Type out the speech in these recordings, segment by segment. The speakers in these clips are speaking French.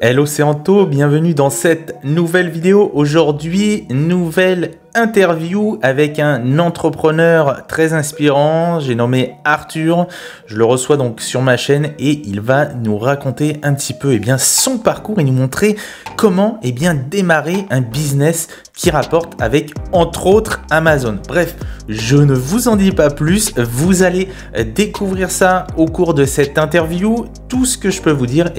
Hello, c'est Anto, bienvenue dans cette nouvelle vidéo. Aujourd'hui, nouvelle interview avec un entrepreneur très inspirant. J'ai nommé Arthur. Je le reçois donc sur ma chaîne et il va nous raconter un petit peu son parcours et nous montrer comment démarrer un business qui rapporte avec entre autres Amazon. Bref, je ne vous en dis pas plus. Vous allez découvrir ça au cours de cette interview. Tout ce que je peux vous dire,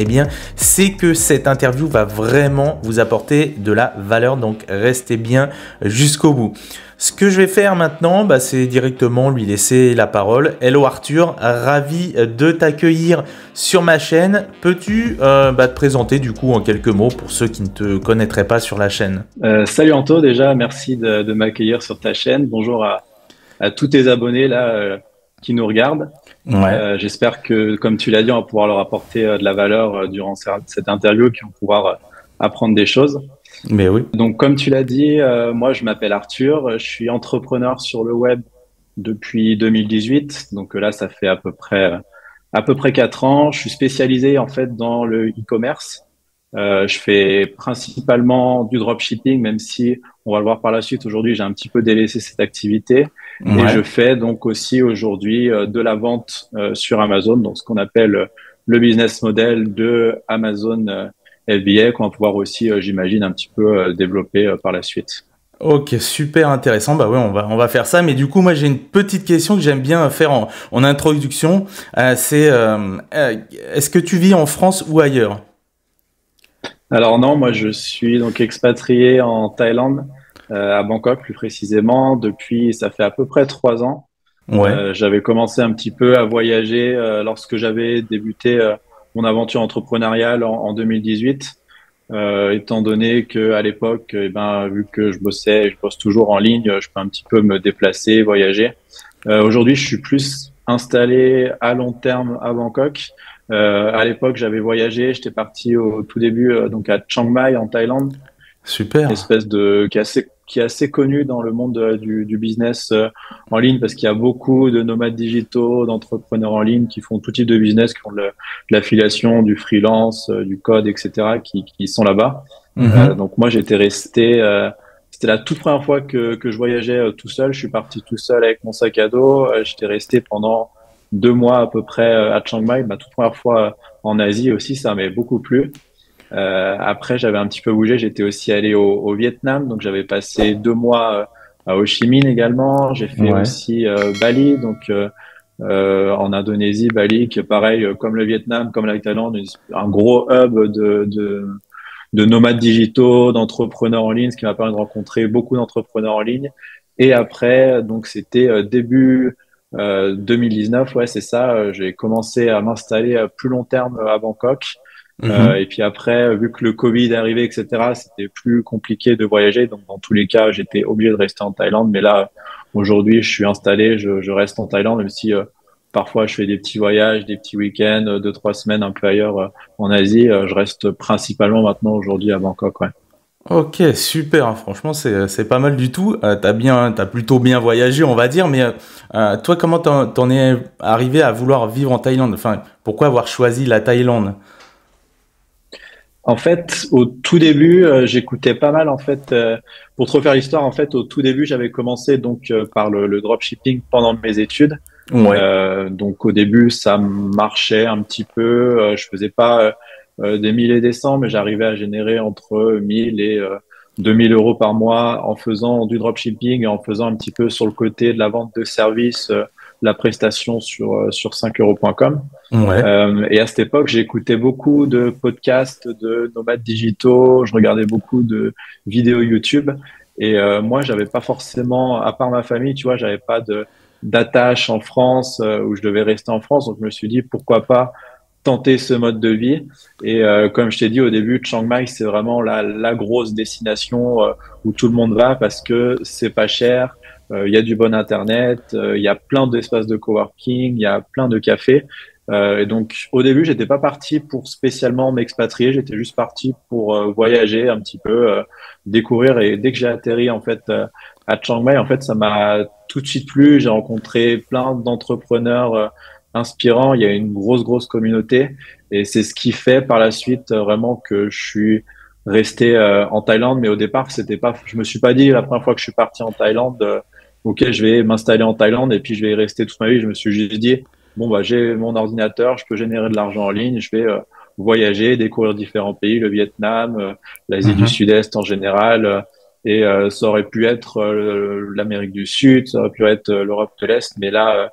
c'est que cette interview va vraiment vous apporter de la valeur. Donc, restez bien jusqu'au bout. Ce que je vais faire maintenant, c'est directement lui laisser la parole. Hello Arthur, ravi de t'accueillir sur ma chaîne. Peux-tu te présenter du coup en quelques mots pour ceux qui ne te connaîtraient pas sur la chaîne? Salut Anto, déjà merci de m'accueillir sur ta chaîne. Bonjour à tous tes abonnés là qui nous regardent. Ouais. J'espère que, comme tu l'as dit, on va pouvoir leur apporter de la valeur durant cette interview, qu'ils vont pouvoir apprendre des choses. Mais oui. Donc, comme tu l'as dit, moi je m'appelle Arthur, je suis entrepreneur sur le web depuis 2018. Donc là, ça fait à peu près 4 ans. Je suis spécialisé en fait dans le e-commerce. Je fais principalement du dropshipping, même si on va le voir par la suite. Aujourd'hui, j'ai un petit peu délaissé cette activité et je Ouais. fais donc aussi aujourd'hui de la vente sur Amazon, donc ce qu'on appelle le business model de Amazon FBA, qu'on va pouvoir aussi, j'imagine, un petit peu développer par la suite. Ok, super intéressant. Bah ouais, on va faire ça. Mais du coup, moi, j'ai une petite question que j'aime bien faire en introduction. Est-ce que tu vis en France ou ailleurs? Alors non, moi je suis donc expatrié en Thaïlande, à Bangkok plus précisément, depuis ça fait à peu près 3 ans. Ouais. J'avais commencé un petit peu à voyager lorsque j'avais débuté mon aventure entrepreneuriale en 2018, étant donné que à l'époque, vu que je bossais, et je bosse toujours en ligne, je peux un petit peu me déplacer, voyager. Aujourd'hui, je suis plus installé à long terme à Bangkok. À l'époque, j'avais voyagé, j'étais parti au tout début donc à Chiang Mai en Thaïlande, Super. espèce de qui est assez connu dans le monde du business en ligne parce qu'il y a beaucoup de nomades digitaux, d'entrepreneurs en ligne qui font tout type de business, qui font de l'affiliation, du freelance, du code, etc., qui sont là-bas. Mhm. Donc moi, j'étais resté. C'était la toute première fois que je voyageais tout seul. Je suis parti tout seul avec mon sac à dos. J'étais resté pendant 2 mois à peu près à Chiang Mai. Ma toute première fois en Asie aussi, ça m'avait beaucoup plu. Après, j'avais un petit peu bougé. J'étais aussi allé au Vietnam, donc j'avais passé 2 mois à Ho Chi Minh également. J'ai fait Ouais. aussi Bali, donc en Indonésie, Bali, qui est pareil comme le Vietnam, comme la Thaïlande, un gros hub de nomades digitaux, d'entrepreneurs en ligne, ce qui m'a permis de rencontrer beaucoup d'entrepreneurs en ligne. Et après, donc c'était début 2019, ouais, c'est ça. J'ai commencé à m'installer à plus long terme à Bangkok. Et Mhm. puis après, vu que le Covid est arrivé, etc., c'était plus compliqué de voyager. Donc, dans tous les cas, j'étais obligé de rester en Thaïlande. Mais là, aujourd'hui, je suis installé, je reste en Thaïlande, même si parfois je fais des petits voyages, des petits week-ends, 2, 3 semaines un peu ailleurs en Asie. Je reste principalement maintenant aujourd'hui à Bangkok, ouais. Ok, super, hein. Franchement, c'est pas mal du tout. T'as plutôt bien voyagé, on va dire. Mais toi, comment t'en es arrivé à vouloir vivre en Thaïlande? Enfin, pourquoi avoir choisi la Thaïlande? En fait, au tout début, j'écoutais pas mal. En fait, pour te refaire l'histoire, en fait, au tout début, j'avais commencé donc par le dropshipping pendant mes études. Ouais. Donc au début, ça marchait un petit peu. Je faisais pas des 1000 et des cents, mais j'arrivais à générer entre 1000 et 2000 euros par mois en faisant du dropshipping et en faisant un petit peu sur le côté de la vente de services, la prestation sur 5euros.com. Ouais. Et à cette époque, j'écoutais beaucoup de podcasts de nomades digitaux, je regardais beaucoup de vidéos YouTube. Et moi, j'avais pas forcément, à part ma famille, tu vois, j'avais pas de d'attache en France où je devais rester en France. Donc, je me suis dit, pourquoi pas tenter ce mode de vie. Et comme je t'ai dit au début, Chiang Mai, c'est vraiment la grosse destination où tout le monde va parce que c'est pas cher, il y a du bon internet, il y a plein d'espaces de coworking, il y a plein de cafés. Et donc, au début, j'étais pas parti pour spécialement m'expatrier, j'étais juste parti pour voyager un petit peu, découvrir. Et dès que j'ai atterri en fait à Chiang Mai, en fait, ça m'a tout de suite plu. J'ai rencontré plein d'entrepreneurs inspirant. Il y a une grosse communauté et c'est ce qui fait par la suite vraiment que je suis resté en Thaïlande. Mais au départ, c'était pas, je me suis pas dit la première fois que je suis parti en Thaïlande, ok, je vais m'installer en Thaïlande et puis je vais y rester toute ma vie. Je me suis juste dit, bon, bah, j'ai mon ordinateur, je peux générer de l'argent en ligne, je vais voyager, découvrir différents pays, le Vietnam, l'Asie du Mhm. Sud-Est en général. Ça aurait pu être l'Amérique du Sud, ça aurait pu être l'Europe de l'Est, mais là,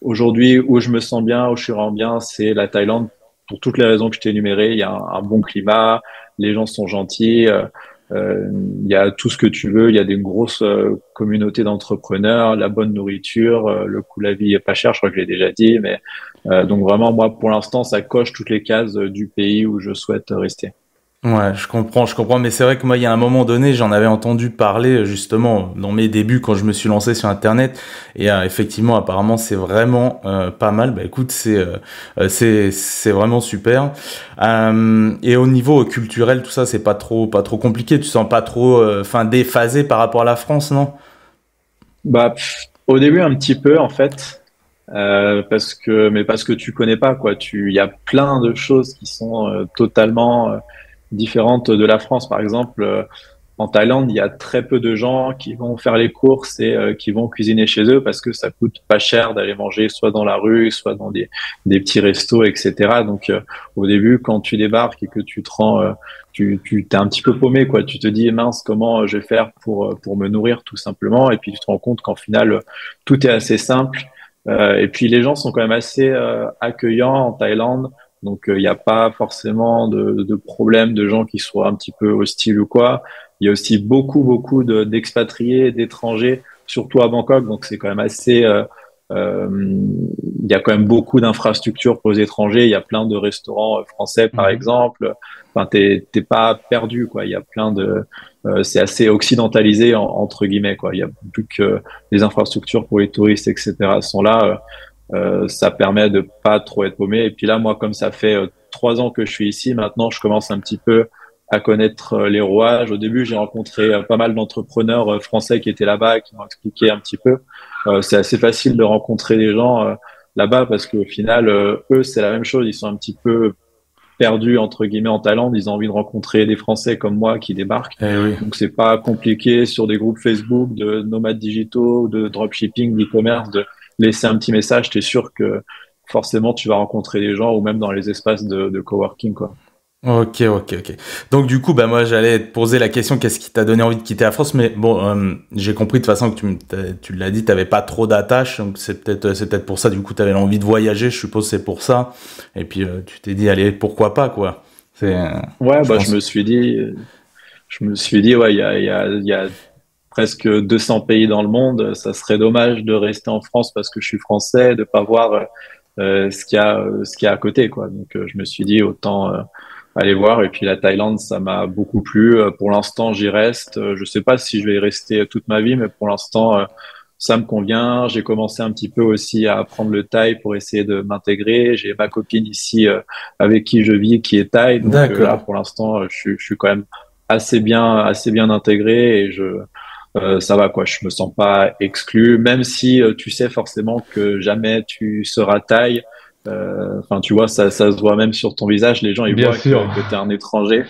aujourd'hui, où je me sens bien, où je suis vraiment bien, c'est la Thaïlande. Pour toutes les raisons que je t'ai énumérées, il y a un bon climat, les gens sont gentils, il y a tout ce que tu veux, il y a des grosses communautés d'entrepreneurs, la bonne nourriture, le coût de la vie est pas cher, je crois que je l'ai déjà dit, mais donc vraiment, moi, pour l'instant, ça coche toutes les cases du pays où je souhaite rester. Ouais, je comprends, mais c'est vrai que moi, il y a un moment donné, j'en avais entendu parler justement dans mes débuts quand je me suis lancé sur Internet, et effectivement, apparemment, c'est vraiment pas mal. Bah écoute, c'est vraiment super. Et au niveau culturel, tout ça, c'est pas trop compliqué. Tu sens pas trop, enfin, déphasé par rapport à la France, non? Bah, au début, un petit peu, en fait. Parce que tu connais pas quoi. Il y a plein de choses qui sont totalement différentes de la France. Par exemple, en Thaïlande, il y a très peu de gens qui vont faire les courses et qui vont cuisiner chez eux parce que ça coûte pas cher d'aller manger soit dans la rue, soit dans des petits restos, etc. Donc, au début, quand tu débarques et que tu te rends, tu t'es un petit peu paumé, quoi. Tu te dis, mince, comment je vais faire pour me nourrir, tout simplement. Et puis, tu te rends compte qu'en final, tout est assez simple. Et puis, les gens sont quand même assez accueillants en Thaïlande. Donc, il n'y a pas forcément de problème de gens qui soient un petit peu hostiles ou quoi. Il y a aussi beaucoup d'expatriés, d'étrangers, surtout à Bangkok. Donc, c'est quand même assez. Il y a quand même beaucoup d'infrastructures pour les étrangers. Il y a plein de restaurants français, par Mhm. exemple. Enfin, t'es pas perdu, quoi. Il y a plein de. C'est assez occidentalisé entre guillemets, quoi. Il y a plus que les infrastructures pour les touristes, etc. sont là. Ça permet de pas trop être paumé. Et puis là, moi, comme ça fait 3 ans que je suis ici, maintenant, je commence un petit peu à connaître les rouages. Au début, j'ai rencontré pas mal d'entrepreneurs français qui étaient là-bas, qui m'ont expliqué un petit peu. C'est assez facile de rencontrer des gens là-bas parce qu'au final, eux, c'est la même chose. Ils sont un petit peu perdus entre guillemets en Thaïlande. Ils ont envie de rencontrer des Français comme moi qui débarquent. Eh oui. Donc c'est pas compliqué sur des groupes Facebook de nomades digitaux, de dropshipping, d'e-commerce, de laisser un petit message. T'es sûr que forcément tu vas rencontrer des gens ou même dans les espaces de coworking quoi. Ok. Donc du coup, bah moi j'allais te poser la question, qu'est-ce qui t'a donné envie de quitter la France? Mais bon, j'ai compris de toute façon que tu l'as dit, t'avais pas trop d'attaches, donc c'est peut-être pour ça. Du coup, t'avais l'envie de voyager, je suppose c'est pour ça. Et puis tu t'es dit, allez, pourquoi pas quoi. C'est, Ouais, je bah pense. je me suis dit ouais, il y a presque 200 pays dans le monde. Ça serait dommage de rester en France parce que je suis français, de pas voir ce qu'il y a à côté, quoi. Donc, je me suis dit autant aller voir. Et puis la Thaïlande, ça m'a beaucoup plu. Pour l'instant, j'y reste. Je sais pas si je vais y rester toute ma vie, mais pour l'instant, ça me convient. J'ai commencé un petit peu aussi à apprendre le thaï pour essayer de m'intégrer. J'ai ma copine ici avec qui je vis qui est thaï. Donc là, D'accord. pour l'instant, je suis quand même assez bien intégré et ça va quoi, je me sens pas exclu, même si tu sais forcément que jamais tu seras taille. Enfin, tu vois, ça se voit même sur ton visage. Les gens ils Bien voient sûr. que tu es un étranger,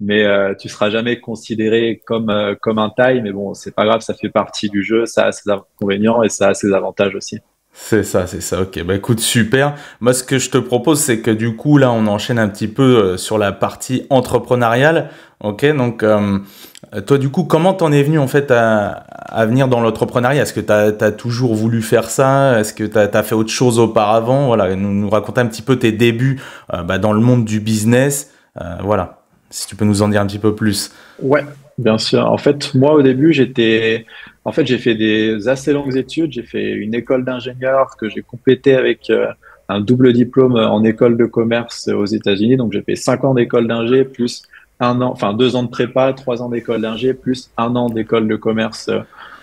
mais tu seras jamais considéré comme un taille. Mais bon, c'est pas grave, ça fait partie du jeu. Ça a ses inconvénients et ça a ses avantages aussi. C'est ça, ok. Bah écoute, super. Moi, ce que je te propose, c'est que du coup, là, on enchaîne un petit peu sur la partie entrepreneuriale. Ok, donc, toi, du coup, comment t'en es venu en fait à venir dans l'entrepreneuriat? Est-ce que t'as toujours voulu faire ça? Est-ce que t'as fait autre chose auparavant? Voilà, nous raconter un petit peu tes débuts bah, dans le monde du business. Voilà, si tu peux nous en dire un petit peu plus. Ouais, bien sûr. En fait, moi, au début, en fait, j'ai fait des assez longues études. J'ai fait une école d'ingénieur que j'ai complétée avec un double diplôme en école de commerce aux États-Unis. Donc, j'ai fait 5 ans d'école d'ingé plus un an, enfin 2 ans de prépa, 3 ans d'école d'ingé plus un an d'école de commerce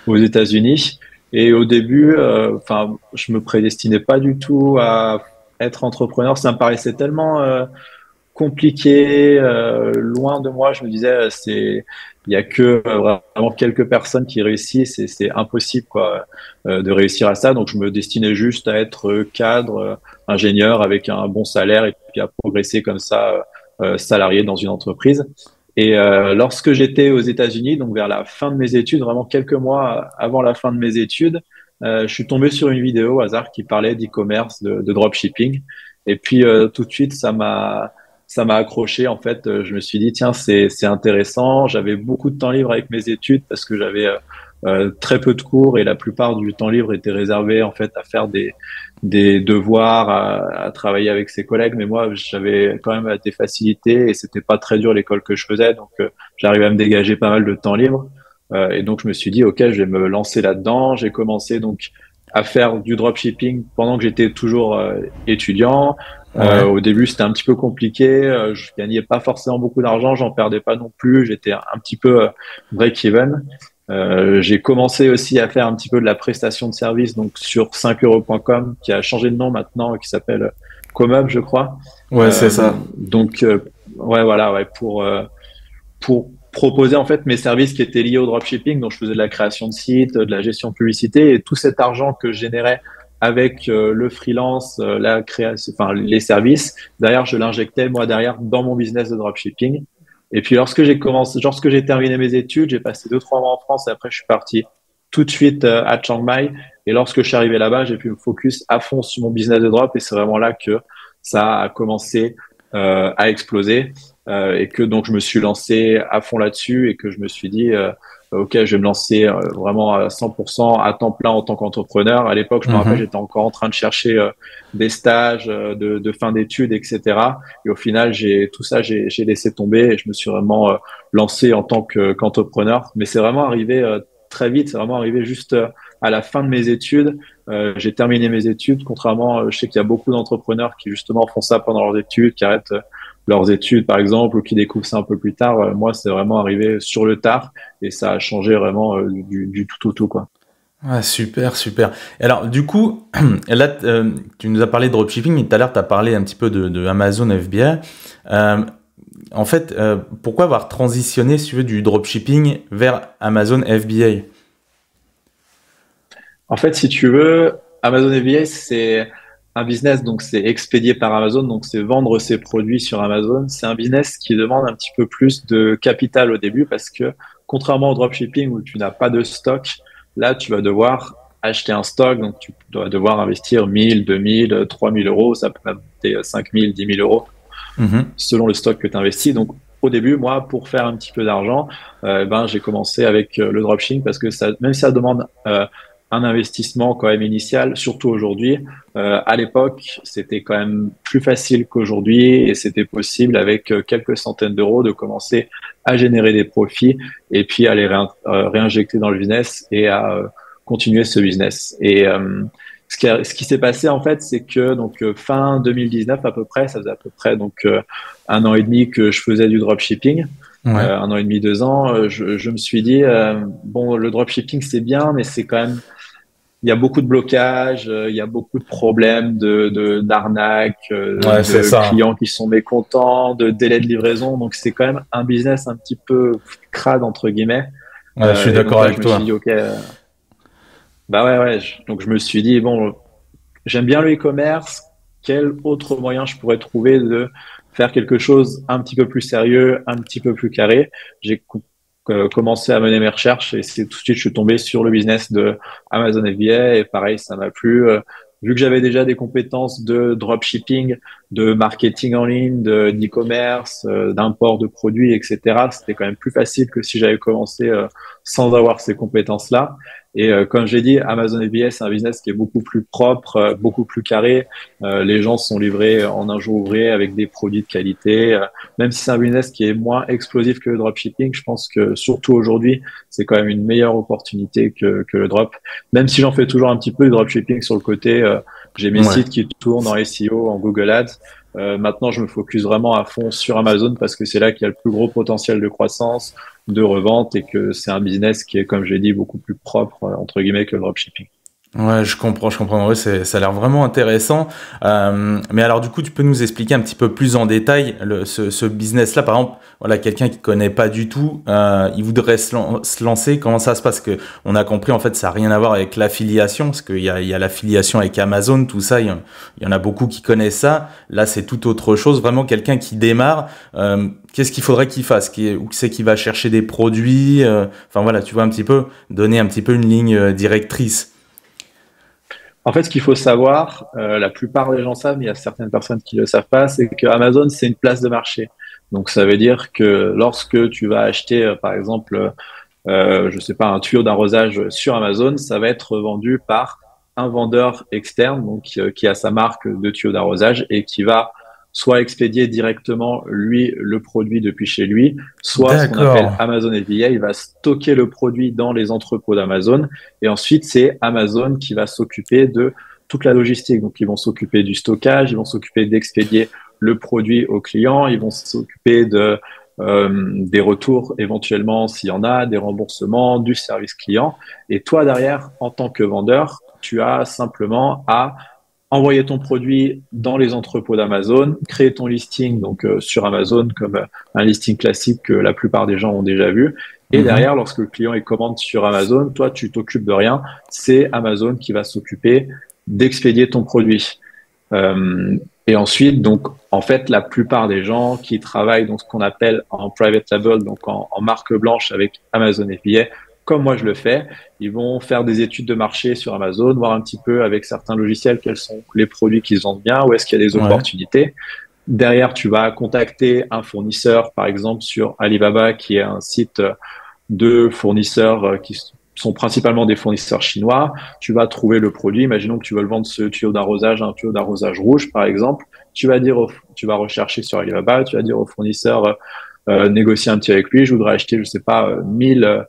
aux États-Unis. Et au début, enfin, je me prédestinais pas du tout à être entrepreneur. Ça me paraissait tellement compliqué, loin de moi. Je me disais, il y a que vraiment quelques personnes qui réussissent et c'est impossible quoi, de réussir à ça. Donc je me destinais juste à être cadre, ingénieur avec un bon salaire et puis à progresser comme ça, salarié dans une entreprise. Et lorsque j'étais aux États-Unis, donc vers la fin de mes études, vraiment quelques mois avant la fin de mes études, je suis tombé sur une vidéo au hasard qui parlait d'e-commerce, de dropshipping. Et puis tout de suite, ça m'a accroché. En fait, je me suis dit tiens, c'est intéressant. J'avais beaucoup de temps libre avec mes études parce que j'avais très peu de cours et la plupart du temps libre était réservé en fait à faire des devoirs, à travailler avec ses collègues. Mais moi, j'avais quand même des facilités et c'était pas très dur l'école que je faisais, donc j'arrivais à me dégager pas mal de temps libre. Et donc je me suis dit ok, je vais me lancer là-dedans. J'ai commencé donc à faire du dropshipping pendant que j'étais toujours étudiant. Ouais. Au début, c'était un petit peu compliqué. Je gagnais pas forcément beaucoup d'argent, j'en perdais pas non plus. J'étais un petit peu break-even. J'ai commencé aussi à faire un petit peu de la prestation de service donc sur 5euros.com qui a changé de nom maintenant, qui s'appelle Comeup, je crois. Ouais, c'est ça. Donc ouais, voilà, ouais, pour proposer en fait mes services qui étaient liés au dropshipping. Donc je faisais de la création de sites, de la gestion de publicité et tout cet argent que je générais avec le freelance, la création, enfin les services. Derrière, je l'injectais moi derrière dans mon business de dropshipping. Et puis lorsque j'ai terminé mes études, j'ai passé 2, 3 mois en France et après je suis parti tout de suite à Chiang Mai. Et lorsque je suis arrivé là-bas, j'ai pu me focus à fond sur mon business de drop et c'est vraiment là que ça a commencé à exploser et que donc je me suis lancé à fond là-dessus et que je me suis dit ok, je vais me lancer vraiment à 100% à temps plein en tant qu'entrepreneur. À l'époque, je me rappelle, Mhm. j'étais encore en train de chercher des stages de fin d'études, etc. Et au final, j'ai laissé tomber et je me suis vraiment lancé en tant qu'entrepreneur. Mais c'est vraiment arrivé très vite. C'est vraiment arrivé juste à la fin de mes études. J'ai terminé mes études. Contrairement, je sais qu'il y a beaucoup d'entrepreneurs qui justement font ça pendant leurs études, qui arrêtent leurs études, par exemple, ou qui découvrent ça un peu plus tard. Moi, c'est vraiment arrivé sur le tard et ça a changé vraiment du tout au tout, quoi. Ah, super, super. Et alors, du coup, là, tu nous as parlé de dropshipping, mais tout à l'heure, tu as parlé un petit peu de Amazon FBA. Euh, En fait, pourquoi avoir transitionné, si tu veux, du dropshipping vers Amazon FBA? En fait, si tu veux, Amazon FBA, c'est un business, donc c'est expédié par Amazon, donc c'est vendre ses produits sur Amazon. C'est un business qui demande un petit peu plus de capital au début parce que contrairement au dropshipping où tu n'as pas de stock, là, tu vas devoir acheter un stock, donc tu dois devoir investir 1000, 2000, 3000 euros, ça peut même coûter 5000, 10 000 euros Mhm. selon le stock que tu investis. Donc, au début, moi, pour faire un petit peu d'argent, j'ai commencé avec le dropshipping parce que ça, même si ça demande un investissement quand même initial, surtout aujourd'hui, à l'époque, c'était quand même plus facile qu'aujourd'hui et c'était possible avec quelques centaines d'euros de commencer à générer des profits et puis à les réinjecter dans le business et à continuer ce business. Et ce qui s'est passé en fait, c'est que donc fin 2019 à peu près, ça faisait à peu près donc 1 an et demi que je faisais du dropshipping, Ouais. 1 an et demi, 2 ans. Je me suis dit bon, le dropshipping c'est bien, mais c'est quand même il y a beaucoup de blocages, il y a beaucoup de problèmes d'arnaques, Ouais, c'est de ça. clients qui sont mécontents, de délais de livraison. Donc c'est quand même un business un petit peu crade entre guillemets. Ouais, je suis Et donc d'accord là, je avec me suis toi. dit ok, bah ouais ouais. Donc je me suis dit bon, j'aime bien le e-commerce. Quel autre moyen je pourrais trouver de faire quelque chose un petit peu plus sérieux, un petit peu plus carré? J'ai commencé à mener mes recherches et c'est tout de suite je suis tombé sur le business de Amazon FBA et pareil, ça m'a plu. Vu que j'avais déjà des compétences de dropshipping, de marketing en ligne, d'e-commerce, d'import de produits, etc., c'était quand même plus facile que si j'avais commencé sans avoir ces compétences-là. Et comme j'ai dit, Amazon FBA, c'est un business qui est beaucoup plus propre, beaucoup plus carré. Les gens sont livrés en un jour ouvré avec des produits de qualité. Même si c'est un business qui est moins explosif que le dropshipping, je pense que surtout aujourd'hui, c'est quand même une meilleure opportunité que le drop. Même si j'en fais toujours un petit peu de dropshipping sur le côté, j'ai mes Ouais. sites qui tournent en SEO, en Google Ads. Maintenant, je me focus vraiment à fond sur Amazon parce que c'est là qu'il y a le plus gros potentiel de croissance, de revente et que c'est un business qui est, comme j'ai dit, beaucoup plus propre, entre guillemets, que le dropshipping. Ouais, je comprends, je comprends. Ouais, ça a l'air vraiment intéressant. Mais alors, du coup, tu peux nous expliquer un petit peu plus en détail ce business-là. Par exemple, voilà, quelqu'un qui connaît pas du tout, il voudrait se lancer. Comment ça se passe? Que on a compris, en fait, ça a rien à voir avec l'affiliation, parce il y a l'affiliation avec Amazon, tout ça. Il y en a beaucoup qui connaissent ça. Là, c'est tout autre chose. Vraiment, quelqu'un qui démarre, qu'est-ce qu'il faudrait qu'il fasse? Où c'est qu'il va chercher des produits? Enfin, voilà, tu vois un petit peu, donner un petit peu une ligne directrice. En fait, ce qu'il faut savoir, la plupart des gens savent, mais il y a certaines personnes qui ne le savent pas, c'est que Amazon, c'est une place de marché. Donc, ça veut dire que lorsque tu vas acheter, par exemple, je sais pas, un tuyau d'arrosage sur Amazon, ça va être vendu par un vendeur externe, donc qui a sa marque de tuyau d'arrosage et qui va soit expédier directement lui le produit depuis chez lui, soit ce qu'on appelle D'accord. Amazon FBA, il va stocker le produit dans les entrepôts d'Amazon et ensuite c'est Amazon qui va s'occuper de toute la logistique. Donc ils vont s'occuper du stockage, ils vont s'occuper d'expédier le produit au client, ils vont s'occuper des retours éventuellement s'il y en a, des remboursements, du service client. Et toi, derrière, en tant que vendeur, tu as simplement à envoyer ton produit dans les entrepôts d'Amazon, créer ton listing donc sur Amazon comme un listing classique que la plupart des gens ont déjà vu. Et Mhm. derrière, lorsque le client il commande sur Amazon, toi, tu t'occupes de rien. C'est Amazon qui va s'occuper d'expédier ton produit. Et ensuite, donc, en fait, la plupart des gens qui travaillent dans ce qu'on appelle en private label, donc en marque blanche avec Amazon FBA, comme moi je le fais, ils vont faire des études de marché sur Amazon, voir un petit peu avec certains logiciels quels sont les produits qu'ils vendent bien, où est-ce qu'il y a des Ouais. opportunités. Derrière, tu vas contacter un fournisseur, par exemple sur Alibaba, qui est un site de fournisseurs qui sont principalement des fournisseurs chinois. Tu vas trouver le produit. Imaginons que tu veux le vendre ce tuyau d'arrosage, un tuyau d'arrosage rouge, par exemple. Tu vas rechercher sur Alibaba, tu vas dire au fournisseur, négocier un petit avec lui. Je voudrais acheter, je sais pas, 1000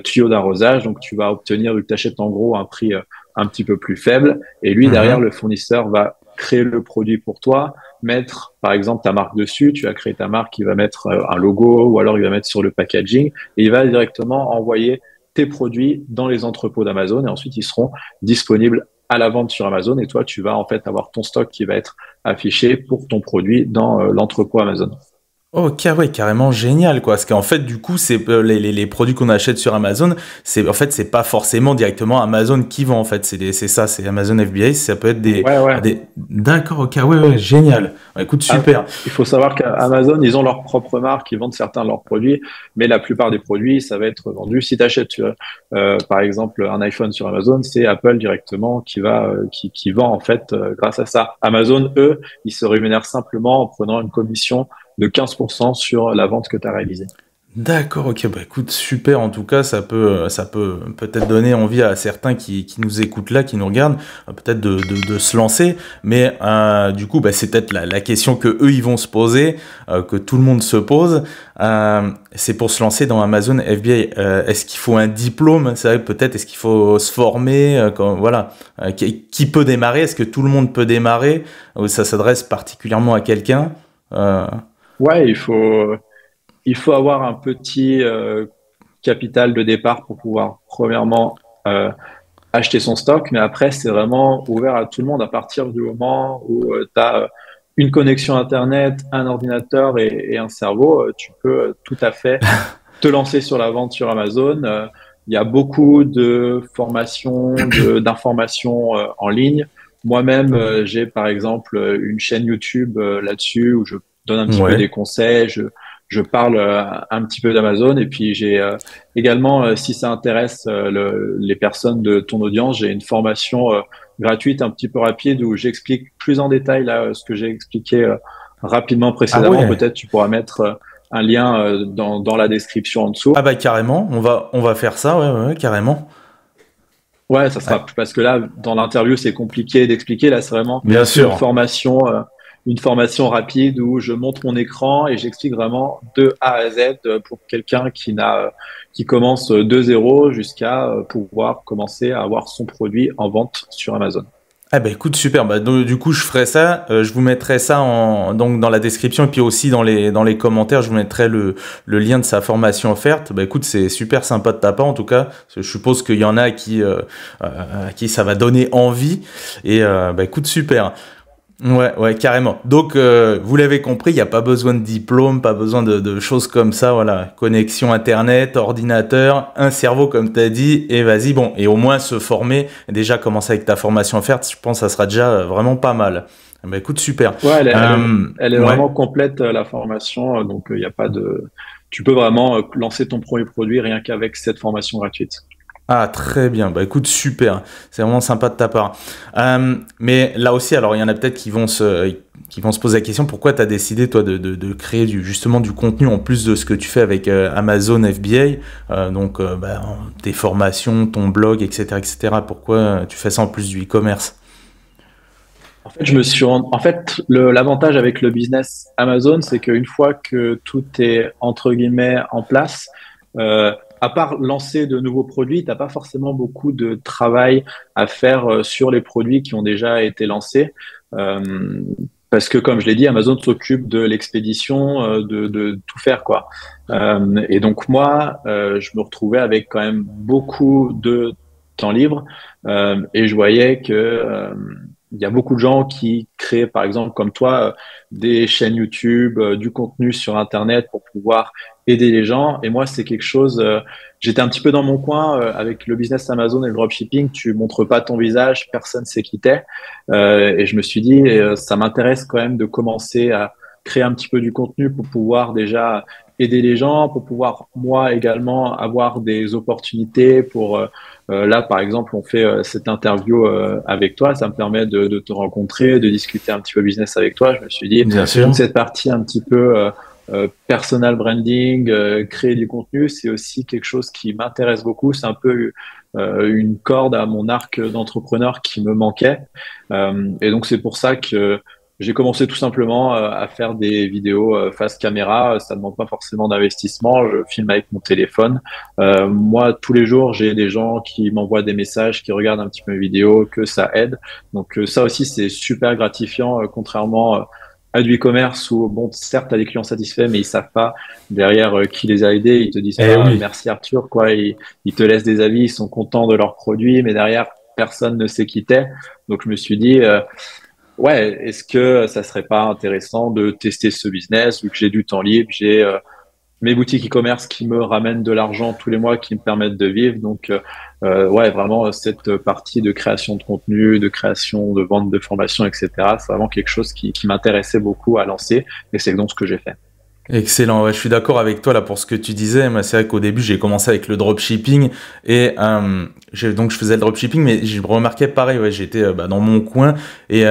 tuyaux d'arrosage. Donc, tu vas obtenir, vu que tu achètes en gros un prix un petit peu plus faible. Et lui, derrière, Mhm. le fournisseur va créer le produit pour toi, mettre, par exemple, ta marque dessus. Tu vas créer ta marque, il va mettre un logo ou alors il va mettre sur le packaging et il va directement envoyer tes produits dans les entrepôts d'Amazon et ensuite ils seront disponibles à la vente sur Amazon et toi, tu vas en fait avoir ton stock qui va être affiché pour ton produit dans l'entrepôt Amazon. Ok, ouais, carrément génial, quoi. Parce qu'en fait, du coup, c'est les produits qu'on achète sur Amazon, c'est pas forcément directement Amazon qui vend, en fait. C'est ça, c'est Amazon FBA. Ça peut être Ouais, ouais. D'accord, ok, ouais, ouais, génial. Ouais, écoute, Ah, super. il faut savoir qu'Amazon, ils ont leur propre marque, ils vendent certains de leurs produits, mais la plupart des produits, ça va être vendu. Si tu achètes, par exemple, un iPhone sur Amazon, c'est Apple directement qui vend en fait grâce à ça. Amazon, eux, ils se rémunèrent simplement en prenant une commission de 15% sur la vente que tu as réalisée. D'accord, ok, bah écoute, super. En tout cas, ça peut peut-être donner envie à certains qui nous écoutent là, qui nous regardent, peut-être de se lancer. Mais du coup, bah, c'est peut-être la question que eux ils vont se poser, que tout le monde se pose. C'est pour se lancer dans Amazon FBA. Est-ce qu'il faut un diplôme? C'est vrai, peut-être. Est-ce qu'il faut se former? Voilà. Qui peut démarrer? Est-ce que tout le monde peut démarrer? Ou ça s'adresse particulièrement à quelqu'un? Euh, Ouais, il faut avoir un petit capital de départ pour pouvoir, premièrement, acheter son stock, mais après, c'est vraiment ouvert à tout le monde à partir du moment où tu as une connexion Internet, un ordinateur et un cerveau, tu peux tout à fait te lancer sur la vente sur Amazon. Il y a beaucoup de formations, d'informations en ligne. Moi-même, j'ai par exemple une chaîne YouTube là-dessus où je donne un petit peu des ouais. conseils, je parle un petit peu d'Amazon et puis j'ai également, si ça intéresse les personnes de ton audience, j'ai une formation gratuite un petit peu rapide où j'explique plus en détail là ce que j'ai expliqué rapidement Ah précédemment. ouais. Peut-être tu pourras mettre un lien dans la description en dessous. Ah bah carrément, on va faire ça, ouais, ouais, ouais, carrément. Ouais, ça Ouais, sera parce que là, dans l'interview, c'est compliqué d'expliquer. Là, c'est vraiment bien une sûr. formation, euh, une formation rapide où je montre mon écran et j'explique vraiment de A à Z pour quelqu'un qui commence de zéro jusqu'à pouvoir commencer à avoir son produit en vente sur Amazon. Ah bah écoute, super. Bah, du coup, je ferai ça. Je vous mettrai ça donc dans la description et puis aussi dans les commentaires, je vous mettrai le lien de sa formation offerte. Bah écoute, c'est super sympa de ta part en tout cas. Parce que je suppose qu'il y en a à qui ça va donner envie. Et bah écoute, super. Ouais, ouais, carrément. Donc, vous l'avez compris, il n'y a pas besoin de diplôme, pas besoin de choses comme ça. Voilà, connexion Internet, ordinateur, un cerveau, comme tu as dit, et vas-y, bon. Et au moins se former, déjà commencer avec ta formation offerte, je pense que ça sera déjà vraiment pas mal. Bah écoute, super. Ouais, elle est Ouais. vraiment complète, la formation. Donc, il y a pas de. Tu peux vraiment lancer ton premier produit rien qu'avec cette formation gratuite. Ah, très bien. Bah écoute, super. C'est vraiment sympa de ta part. Mais là aussi, alors il y en a peut-être qui vont se poser la question, pourquoi tu as décidé, toi, de créer justement du contenu en plus de ce que tu fais avec Amazon FBA, bah, tes formations, ton blog, etc., etc. Pourquoi tu fais ça en plus du e-commerce? En fait, l'avantage avec le business Amazon, c'est qu'une fois que tout est entre guillemets en place, à part lancer de nouveaux produits, t'as pas forcément beaucoup de travail à faire sur les produits qui ont déjà été lancés. Euh, Parce que, comme je l'ai dit, Amazon s'occupe de l'expédition, de tout faire, quoi. Et donc, moi, je me retrouvais avec quand même beaucoup de temps libre, et je voyais que, il y a beaucoup de gens qui créent, par exemple, comme toi, des chaînes YouTube, du contenu sur Internet pour pouvoir aider les gens. Et moi, c'est quelque chose, j'étais un petit peu dans mon coin avec le business Amazon et le dropshipping. Tu montres pas ton visage, personne sait qui t'es. Et je me suis dit, ça m'intéresse quand même de commencer à créer un petit peu du contenu pour pouvoir déjà aider les gens, pour pouvoir moi également avoir des opportunités pour là, par exemple, on fait cette interview avec toi. Ça me permet de te rencontrer, de discuter un petit peu business avec toi. Je me suis dit, Bien toute sûr. cette partie un petit peu personal branding, créer du contenu, c'est aussi quelque chose qui m'intéresse beaucoup. C'est un peu une corde à mon arc d'entrepreneur qui me manquait. Et donc, c'est pour ça que j'ai commencé tout simplement à faire des vidéos face caméra. Ça ne demande pas forcément d'investissement. Je filme avec mon téléphone. Moi, tous les jours, j'ai des gens qui m'envoient des messages, qui regardent un petit peu mes vidéos, que ça aide. Donc ça aussi, c'est super gratifiant, contrairement à du e-commerce où, bon, certes, tu as des clients satisfaits, mais ils savent pas derrière qui les a aidés. Ils te disent Eh pas oui. merci Arthur, quoi. Ils te laissent des avis, ils sont contents de leurs produits, mais derrière, personne ne sait qui t'es. Donc je me suis dit, ouais, est-ce que ça serait pas intéressant de tester ce business vu que j'ai du temps libre, j'ai mes boutiques e-commerce qui me ramènent de l'argent tous les mois, qui me permettent de vivre. Donc, ouais, vraiment, cette partie de création de contenu, de création, de vente de formation, etc., c'est vraiment quelque chose qui m'intéressait beaucoup à lancer. Et c'est donc ce que j'ai fait. Excellent, ouais, je suis d'accord avec toi là pour ce que tu disais. Moi, c'est vrai qu'au début, j'ai commencé avec le dropshipping et donc je faisais le dropshipping, mais j'ai remarqué pareil, ouais, j'étais bah, dans mon coin et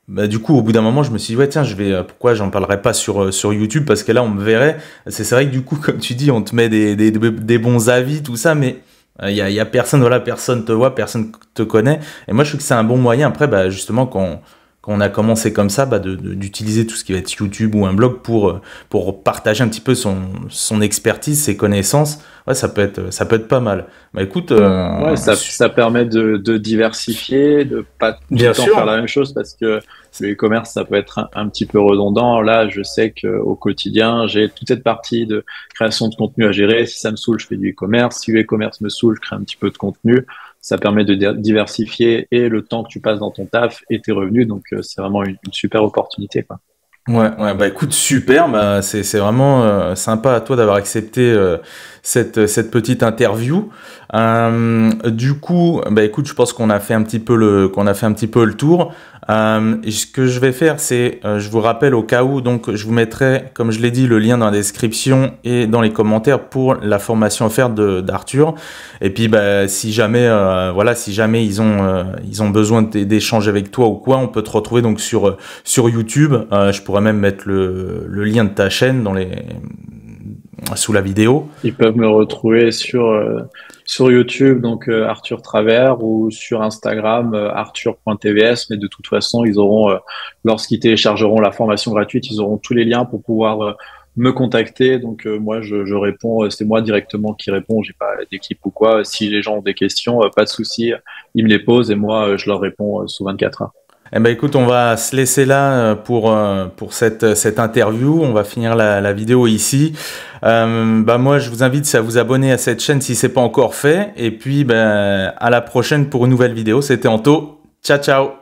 bah, du coup, au bout d'un moment, je me suis dit, ouais, tiens, pourquoi j'en parlerai pas sur YouTube parce que là, on me verrait. C'est vrai que du coup, comme tu dis, on te met des bons avis, tout ça, mais il y a personne, voilà, personne te voit, personne te connaît. Et moi, je trouve que c'est un bon moyen. Après, bah, justement, quand on a commencé comme ça, bah, d'utiliser tout ce qui va être YouTube ou un blog pour partager un petit peu son expertise, ses connaissances, ouais, ça peut être pas mal. Bah écoute, Ouais, ça permet de diversifier, de pas tout le bien temps faire sûr. la même chose parce que le e-commerce, ça peut être un petit peu redondant. Là, je sais qu'au quotidien, j'ai toute cette partie de création de contenu à gérer. Si ça me saoule, je fais du e-commerce. Si le e-commerce me saoule, je crée un petit peu de contenu. Ça permet de diversifier et le temps que tu passes dans ton taf et tes revenus. Donc, c'est vraiment une super opportunité, quoi. Ouais, ouais, bah écoute, super, bah c'est vraiment sympa à toi d'avoir accepté cette petite interview. Du coup, bah écoute, je pense qu'on a fait un petit peu qu'on a fait un petit peu le tour. Et ce que je vais faire, c'est, je vous rappelle au cas où, donc je vous mettrai, comme je l'ai dit, le lien dans la description et dans les commentaires pour la formation offerte d'Arthur. Et puis, bah, si jamais, voilà, si jamais ils ont besoin d'échanger avec toi ou quoi, on peut te retrouver donc sur YouTube. Je pourrais même mettre le lien de ta chaîne sous la vidéo. Ils peuvent me retrouver sur YouTube, donc Arthur Travers, ou sur Instagram, arthur.tvs. Mais de toute façon, ils auront, lorsqu'ils téléchargeront la formation gratuite, ils auront tous les liens pour pouvoir me contacter. Donc moi, je réponds, c'est moi directement qui réponds, j'ai pas d'équipe ou quoi. Si les gens ont des questions, pas de souci, ils me les posent et moi, je leur réponds sous 24 heures. Eh ben écoute, on va se laisser là pour cette interview. On va finir la vidéo ici. Bah moi, je vous invite à vous abonner à cette chaîne si c'est pas encore fait. Et puis, ben, à la prochaine pour une nouvelle vidéo. C'était Anto. Ciao, ciao.